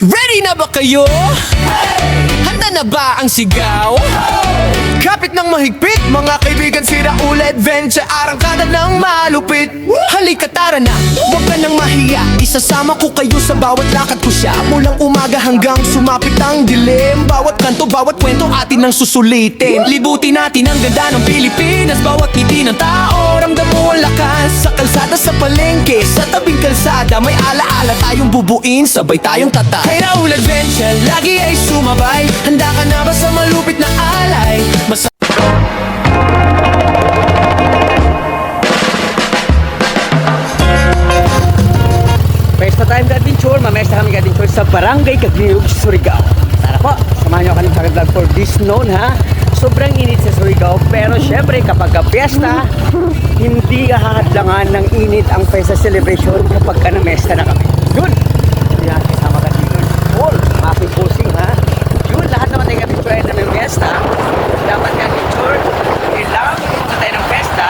Ready na ba kayo? Handa na ba ang sigaw? Kapit ng mahigpit, mga kaibigan, sira ulit adventure, arangkada ng malupit. Halika tara na, huwag ka nang mahiya. Isasama ko kayo sa bawat lakad ko siya. Mulang umaga hanggang sumapit ang dilim. Bawat kanto, bawat kwento atin ang susulitin. Libutin natin ang ganda ng Pilipinas. Bawat ngiti ng tao, ramdam mo ang lakas. Sa kalsada, sa palengke, sa tabing kalsada, may alaala tayong bubuin, sabay tayong tatay. Kay Raul Adventure, lagi ay sumabay. Handa ka na ba sa malupit na alay? Pesta time ka-adventure, mamesta kami ka-adventure sa Barangay Cagniug, Surigao. Tara po, samahan nyo kami sa vlog for this noon ha. Sobrang init sa Surigao, pero syempre kapag ka-pesta, hindi kahadlangan ng init ang pesta celebration kapag ka na-mesta na kami. Yun! Yan, kasama ka dito. All, happy posing ha. Yun, lahat naman tayo ka-adventure ay na-mesta. Dapat ka-adventure, kailangan na tayo ng pesta,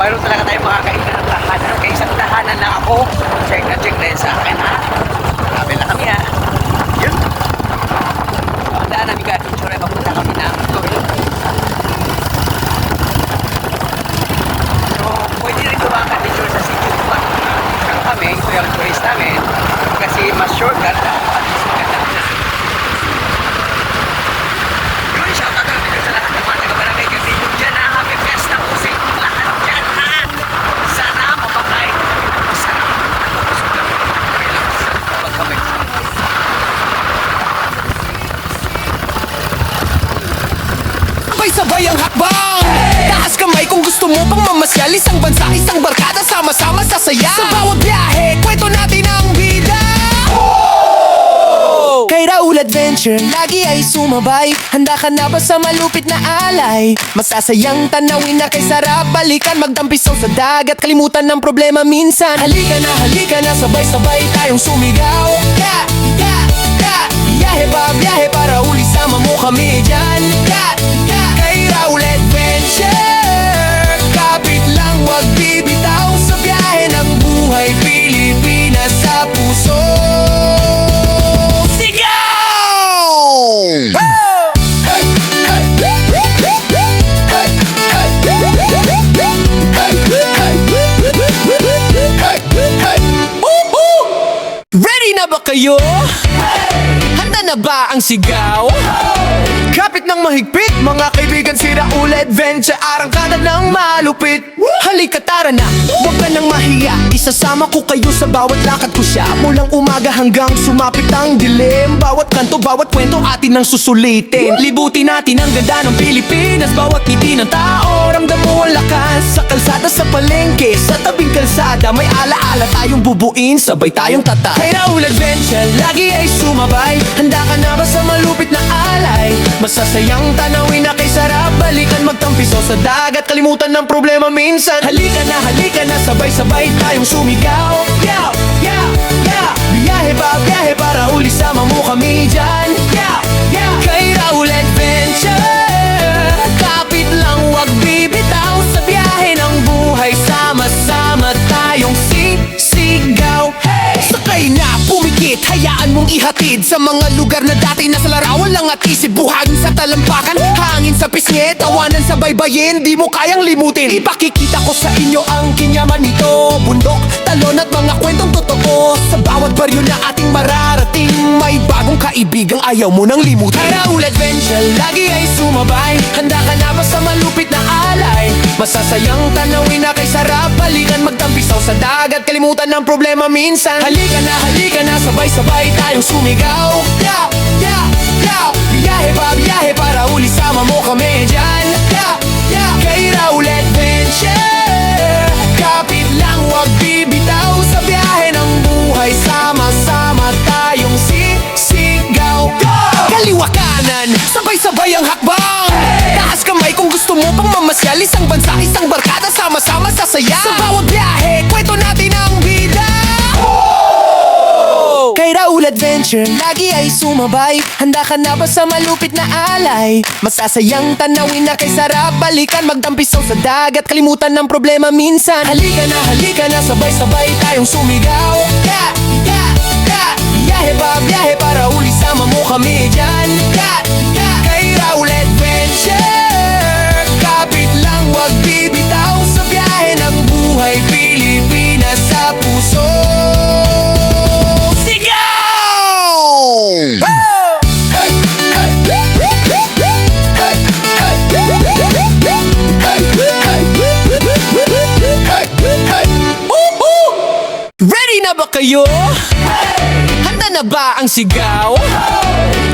mayroon talaga tayo makakainan ng tahanan. Kaya isang tahanan na ako, check na rin sa akin ha. Grabe na kami ha. Yun. Pagdaan namin ka-adventure ay papunta kami ng Royal Tourist. So, pwede rin tumakad-adventure sa City of Park. Pero kami, Royal Tourist namin, kasi mas shortcut at mas maganda na. Yun, shoutout namin sa lahat ng mga taga-Barangay Cagniug dyan ha. Happy Fiesta po sa inyong lahat dyan ha. Sana mapakain. Sana mapapusog lang. Relax. Pagkamay. Sabay-sabay ang hakbang! Taas kamay kung gusto mo pang mamasyal. Isang bansa, isang barkada, sama-sama sasaya. Sa bawat biyahe, kwento natin ang bida. Kay Raul Adventure, lagi ay sumabay. Handa ka na ba sa malupit na alay? Masasayang tanawin na kay sarap balikan. Magdampisaw sa dagat, kalimutan ng problema minsan. Halika na, sabay-sabay tayong sumigaw. Yeah, yeah, yeah. Biyahe pa, biyahe para uli, sama mo kami dyan. Yeah, yeah. Kay Raul Adventure, kapit lang, wag bibitaw sa biyahe ng buhay. Pilipinas sa puso. Ready na ba kayo? Handa na ba ang sigaw? Kapit ng mahigpit, mga kaibigan, sira ulit adventure, arangkada ng malupit. Halika tara na, huwag ka nang mahiya. Isasama ko kayo sa bawat lakad ko siya. Mulang umaga hanggang sumapit ang dilim. Bawat kanto, bawat kwento atin ang susulitin. Libutin natin ang ganda ng Pilipinas. Bawat ngiti ng tao, ramdam mo ang lakas. Sa kalsada, sa palengke, sa tabing kalsada, may alaala tayong bubuin, sabay tayong tatay. Kay Raul Adventure, lagi ay sumabay. Handa ka na ba sa malupit na alay? Masasayang tanawin na kay sarap balikan. Magtampisaw sa dagat, kalimutan ng problema minsan. Halika na, sabay-sabay tayong sumigaw. Yeah, yeah, yeah. Biyahe pa, biyahe para uli, sama mo kami dyan. Yeah, yeah. Kay Raul Adventure, kapit lang, wag bibitaw sa biyahe ng buhay. Sama-sama tayong sisigaw. Hey! Sakay na, pumikit, hayaan mong ihatid sa mga lugar na dati nasa larawan lang at isip. Buhangin sa talampakan, hangin sa pisngi, tawanan sa baybayin, di mo kayang limutin. Ipakikita ko sa inyo ang kinyaman nito. Bundok, talon at mga kwentong totoo. Sa bawat baryo na ating mararating, may bagong kaibigang ayaw mo nang limutin. Kay Raul Adventure, lagi ay sumabay. Handa ka na ba sa malupit na alay? Masasayang tanawin na kay sarap balikan. Magtampisaw sa dagat, kalimutan ng problema minsan. Halika na, sabay-sabay tayong sumigaw. Yeah, yeah, yeah. Biyahe pa, biyahe para uli, sama mo kami dyan. Yeah, yeah. Kay Raul Adventure, kapit lang, wag bibitaw sa biyahe ng buhay. Sama-sama tayong sisigaw. Kaliwa kanan, sabay-sabay ang hakbang. Taas kamay kung gusto mo pang mamasyal. Isang bansa, isang barkada, sama-sama sasaya. Sa bawat biyahe, kwento natin ang bida. Kay Raul Adventure, lagi ay sumabay. Handa ka na ba sa malupit na alay? Masasayang tanawin na kay sarap balikan. Magdampisaw sa dagat, kalimutan ng problema minsan. Halika na, sabay-sabay tayong sumigaw. Yeah, yeah, yeah. biyahe para uli sama mo kami dyan. Kay Raul Adventure, kapit lang wag bibitaw sa biyahe ng buhay Pilipinas sa puso. Sigaw! Ready na ba kayo? Handa na ba ang sigaw?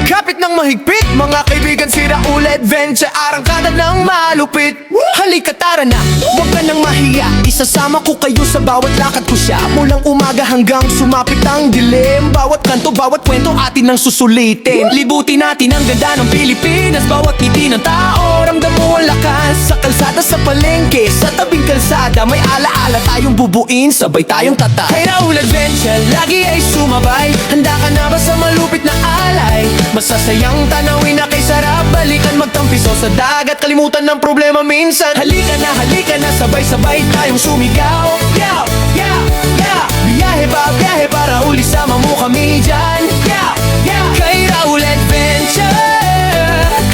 Kapit ng mahigpit, mga kaibigan, si Raul Adventure, arangkada ng malupit. Halika tara na, huwag ka nang mahiya. Isasama ko kayo sa bawat lakad ko siya. Mulang umaga hanggang sumapit ang dilim. Bawat kanto, bawat kwento atin ang susulitin. Libutin natin ang ganda ng Pilipinas. Bawat ngiti ng tao, ramdam mo ang lakas. Sa kalsada, sa palengke, sa tabing kalsada, may alaala tayong bubuin, sabay tayong tata. Kay Raul Adventure, lagi ay sumabay. Handa ka na ba sa malupit na alay? Masasayang tanawin na kay sarap. Balikan magtampiso sa dagat, kalimutan ng problema minsan. Halika na, sabay-sabay tayong sumigaw. Yaw, yaw, yaw. Biyahe para uli sama mo kami dyan. Yaw, yaw. Kay Raul Adventure,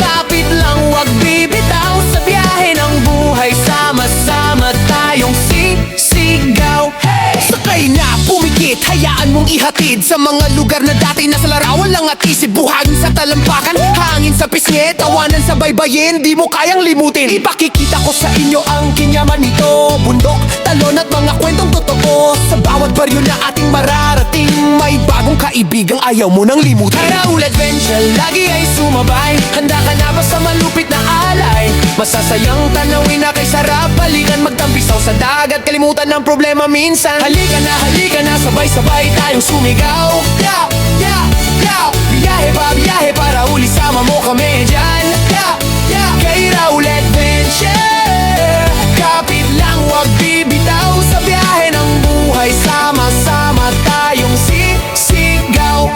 kapit lang wag bibitaw sa biyahe ng buhay. Sama-sama tayong sisigaw. Sakay na, pumikit, hayaan mong ihatid sa mga lugar na dati nasa larawan lang at isip. Buhangin sa talampakan, hangin sa pisngi, tawanan sa baybayin, di mo kayang limutin. Ipakikita ko sa inyo ang kinyaman nito. Bundok, talon at mga kwentong totoo. Sa bawat baryo na ating mararating, may bagong kaibigang ayaw mo nang limutin. Kay Raul Adventure, lagi ay sumabay. Handa ka na ba sa malupit na alay? Masasayang tanawin na kay sarap. Balikan magtampisaw sa dagat, kalimutan ng problema minsan. Halika na, sabay-sabay tayong sumigaw. Yaw, yaw, yaw. Biyahe para uli sama mo kami dyan. Yaw, yaw. Kay Raul Adventure, kapit lang wag bibitaw sa biyahe ng buhay. Sama-sama tayong sisigaw.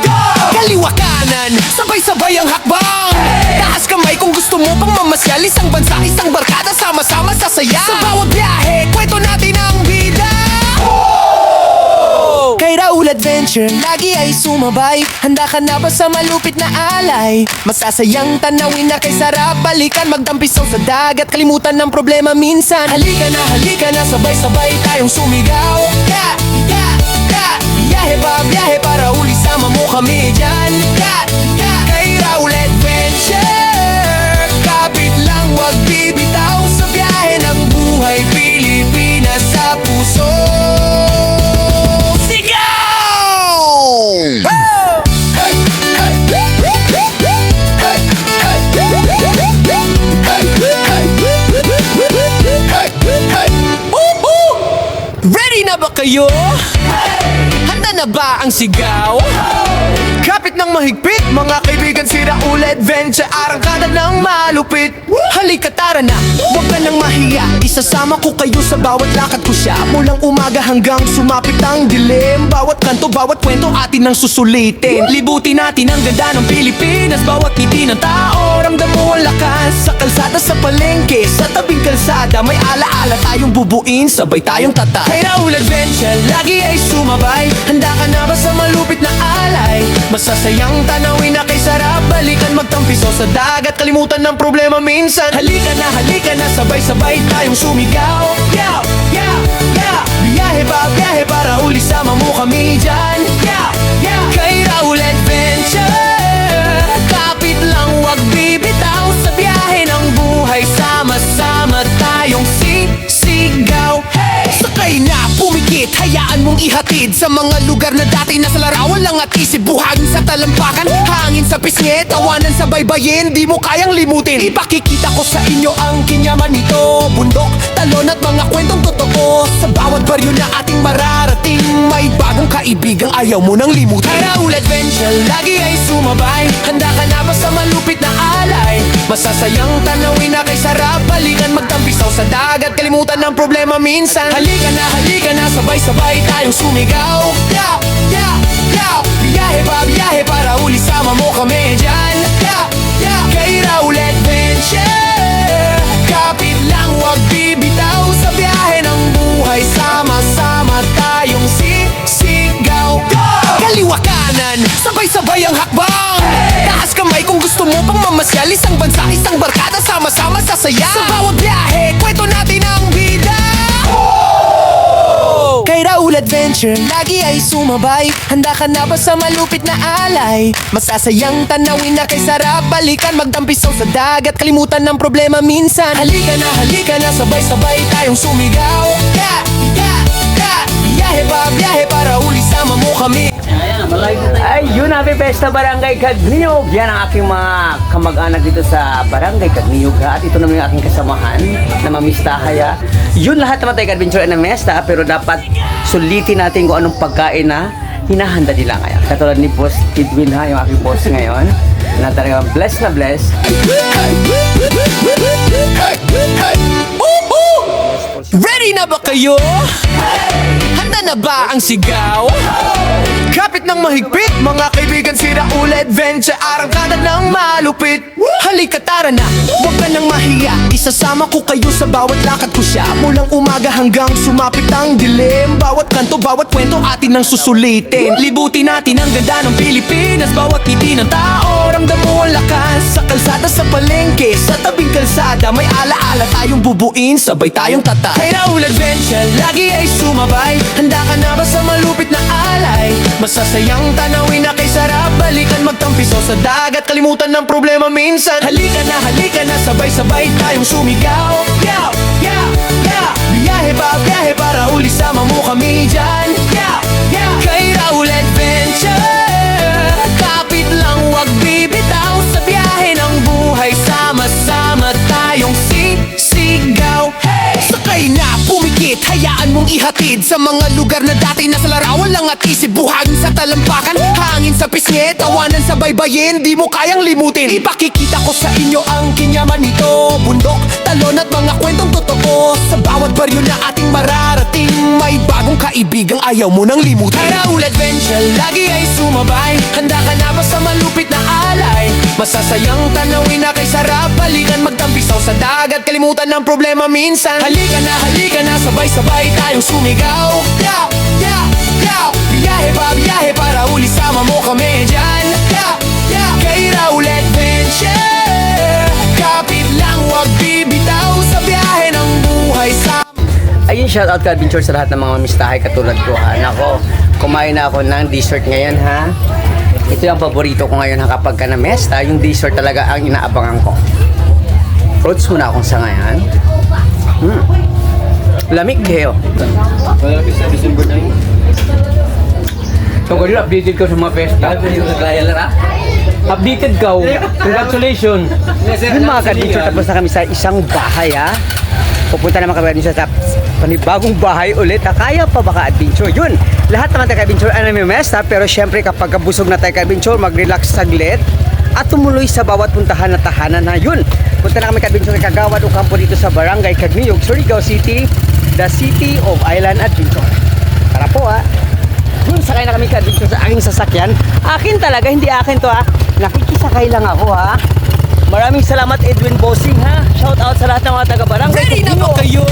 Kaliwa kanan, sabay-sabay ang hakbang. Taas kamay kung gusto mo pang mamasyal. Isang bansa, isang barkada, sama-sama sasaya. Sa bawat biyahe, kwento natin ang bida. Kay Raul Adventure, lagi ay sumabay. Handa ka na ba sa malupit na alay? Masasayang tanawin na kay sarap. Balikan magtampisaw sa dagat, kalimutan ng problema minsan. Halika na, sabay-sabay tayong sumigaw. Yeah, yeah, yeah. Biyahe para uli sama mo kami dyan. Yeah, yeah. Kay Raul Adventure, kapit lang wag bibitaw sa biyahe ng buhay Pilipinas sa puso. Ready na ba kayo? Handa na ba ang sigaw? Kapit ng mahigpit, mga kaibigan, si Raul Adventure, arangkada ng malupit. Halika tara na, huwag ka nang mahiya. Isasama ko kayo sa bawat lakad ko siya. Mulang umaga hanggang sumapit ang dilim. Bawat kanto, bawat kwento atin ang susulitin. Libutin natin ang ganda ng Pilipinas. Bawat ngiti ng tao, ramdam mo ang lakas. Sa kalsada, sa palengke, sa tabing kalsada, may alaala tayong bubuin, sabay tayong tata. Kay Raul Adventure, lagi ay sumabay. Handa ka na ba sa malupit na alay? Masasayang tanawin na kay sarap. Balikan magtampiso sa dagat, kalimutan ng problema minsan. Halika na, sabay-sabay tayong sumigaw. Yaw, yaw, yaw. Biyahe para uli sama mo kami dyan. Yaw, yaw. Kay Raul Adventure, kapit lang wag bibitaw sa biyahe ng buhay. Sama-sama tayong sisigaw. Sakay na, pumikit, hayaan mong ihatid sa mga lugar na dati nasa larawan lang at isip. Buhangin sa talampakan, hangin sa pisngi, tawanan sa baybayin, di mo kayang limutin. Ipakikita ko sa inyo ang kinyaman nito. Bundok, talon at mga kwentong totoo. Sa bawat baryo na ating mararating, may bagong kaibigang ayaw mo nang limutin. Kay Raul Adventure, lagi ay sumabay. Handa ka na ba sa malupit na alay? Masasayang tanawin na kay sarap. Balikan magtampisaw sa dagat, kalimutan ng problema minsan. Halika na, sabay-sabay tayong sumigaw. Yaw, yaw, yaw. Biyahe para uli sama mo kami dyan. Yaw, yaw. Kay Raul Adventure, kapit lang wag bibitaw sa biyahe ng buhay. Sama-sama tayong sisigaw. Kaliwa kanan, masasaya sa bawat biyahe, kwento natin ang bida. Kay Raul Adventure, lagi ay sumabay. Handa ka na ba sa malupit na alay? Masasayang tanawin na kay sarap balikan, magdampisaw sa dagat, kalimutan ng problema minsan. Halika na, sabay-sabay tayong sumigaw. Biyahe para uli, sama mo kami. Ay, yun, happy Fiesta Barangay Cagniog. Yan ang aking mga kamag-anak dito sa Barangay Cagniog, ha? At ito naman yung aking kasamahan na mamistahay, ha? Yun lahat naman tayo adventure na mesta, pero dapat sulitin natin kung anong pagkain na hinahanda nila ngayon. Katulad ni Boss Edwin, ha? Yung aking boss ngayon na talagang blessed na blessed. Ready na ba kayo? Handa na ba ang sigaw? Kapit ng mahigpit, mga kaibigan si Raul Adventure, arangkada ng malupit. Halika tara na, huwag ka nang mahiya. Isasama ko kayo sa bawat lakad ko siya. Mulang umaga hanggang sumapit ang dilim. Bawat kanto, bawat kwento atin ang susulitin. Libutin natin ang ganda ng Pilipinas. Bawat ngiti ng tao, ramdam mo ang lakas. Sa kalsada, sa palengke, sa tabing kalsada, may alaala tayong bubuin, sabay tayong tatak. Kay Raul Adventure, lagi ay sumabay. Handa ka na ba sa malupit na alay? Masasayang tanawin na kay sarap balikan, magtampiso sa dagat, kalimutan ng problema minsan. Halika na, sabay-sabay tayong sumigaw. Biyahe para uli, sama mo kami dyan. Kay Raul Adventure, kapit lang, wag bibitaw. Sa biyahe ng buhay, sama-sama tayong sisigaw. Sakay na, pumikit, hayaan mong ihatid sa mga lugar na dati nasa larawan lang at isip. Buhangin sa talampakan, hangin sa pisngi, tawanan sa baybayin, di mo kayang limutin. Ipakikita ko sa inyo ang kinyaman nito, bundok, talon at mga kwentong totoo. Sa bawat baryo na ating mararating, may bagong kaibigang ayaw mo nang limutin. Kay Raul Adventure, lagi ay sumabay. Handa ka na ba sa malupit na alay? Masasayang tanawin na kay sarap balikan, magtampisaw sa dagat, kalimutan ng problema minsan. Halika na, sabay-sabay tayong sumigaw. Biyahe para uli, sama mo kami dyan. Kay Raul Adventure, kapit lang, wag bibitaw. Sa biyahe ng buhay, Ayun, shoutout ka adventure sa lahat ng mga mamistahay katulad ko, ha? Nako, kumain na ako ng dessert ngayon, ha? Ito yung paborito ko ngayon, ha? Kapag ka na mesta, yung dessert talaga ang inaabangan ko. Fruits muna akong sangayan. Lamig kayo. So, kung updated ka sa mga festa, updated ka. Congratulations. Yung mga ka-adventure, tapos na kami sa isang bahay, ha? Pupunta naman kami sa panibagong bahay ulit. Kaya pa ba ka-adventure? Yun, lahat naman tayo ka-adventure ay namimesta, pero syempre kapag busog na tayo ka-adventure, mag-relax saglit at tumuloy sa bawat puntahan na tahanan na yun. Punta na kami ka-adventure sa Kagawad o kampo dito sa Barangay Cagniog, Surigao City, the City of Island Adventure. Tara po, ha. Yun, sakay na kami ka-adventure sa aking sasakyan. Akin talaga, hindi akin to, ha. Nakikisakay lang ako, ha. Maraming salamat Edwin Bossing, ha. Shout out sa lahat ng mga taga-barangay ready na ba Cagniog. kayo?